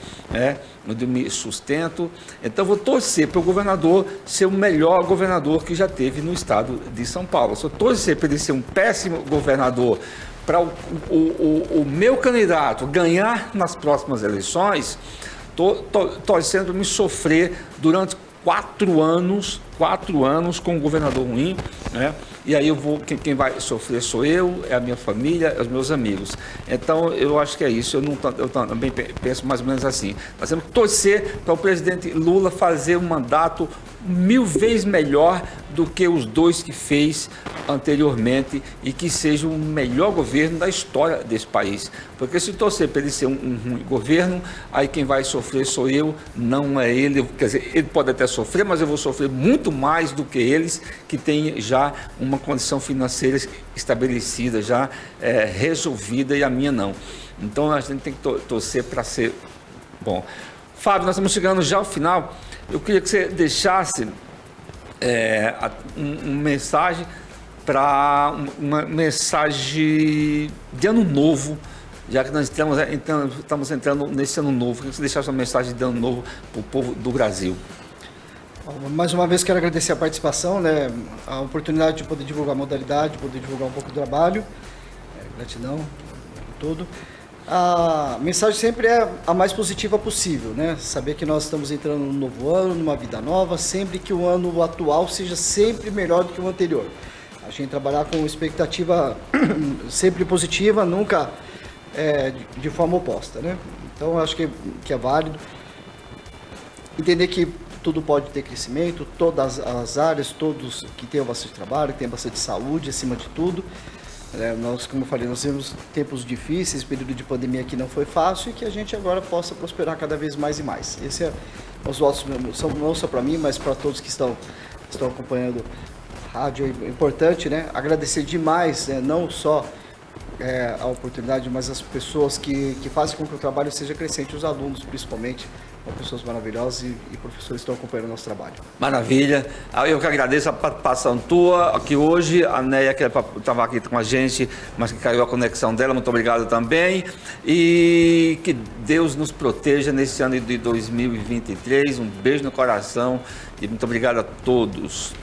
onde eu me sustento. Então eu vou torcer para o governador ser o melhor governador que já teve no estado de São Paulo. Se eu torcer para ele ser um péssimo governador, para o meu candidato ganhar nas próximas eleições, estou torcendo para me sofrer durante 4 anos com um governador ruim, né? E aí quem vai sofrer sou eu, é a minha família, é os meus amigos. Então eu acho que é isso, eu também penso mais ou menos assim. Nós temos que torcer para o presidente Lula fazer um mandato 1000 vezes melhor do que os 2 que fez anteriormente e que seja o melhor governo da história desse país. Porque se torcer para ele ser um ruim governo, aí quem vai sofrer sou eu, não é ele. Quer dizer, ele pode até sofrer, mas eu vou sofrer muito mais do que eles, que têm já uma condição financeira estabelecida, já resolvida, e a minha não. Então a gente tem que torcer para ser bom. Fábio, nós estamos chegando já ao final. Eu queria que você deixasse uma mensagem uma mensagem de ano novo, já que nós estamos entrando nesse ano novo. Eu queria que você deixasse uma mensagem de ano novo para o povo do Brasil. Mais uma vez quero agradecer a participação, né, a oportunidade de poder divulgar a modalidade, poder divulgar um pouco do trabalho. Gratidão por tudo. A mensagem sempre é a mais positiva possível, né? Saber que nós estamos entrando num novo ano, numa vida nova, sempre que o ano atual seja sempre melhor do que o anterior. A gente trabalhar com expectativa sempre positiva, nunca de forma oposta, né? Então eu acho que é válido entender que tudo pode ter crescimento, todas as áreas, todos que tenham bastante trabalho, que tenham bastante saúde acima de tudo. Nós, como eu falei, nós temos tempos difíceis, período de pandemia que não foi fácil, e que a gente agora possa prosperar cada vez mais e mais. Esse os votos são não só para mim, mas para todos que estão acompanhando a rádio. É importante, né? Agradecer demais, né? Não só a oportunidade, mas as pessoas que fazem com que o trabalho seja crescente, os alunos principalmente. São pessoas maravilhosas e professores que estão acompanhando o nosso trabalho. Maravilha. Eu que agradeço a participação tua aqui hoje. A Neia, que estava aqui com a gente, mas que caiu a conexão dela, muito obrigado também. E que Deus nos proteja nesse ano de 2023. Um beijo no coração e muito obrigado a todos.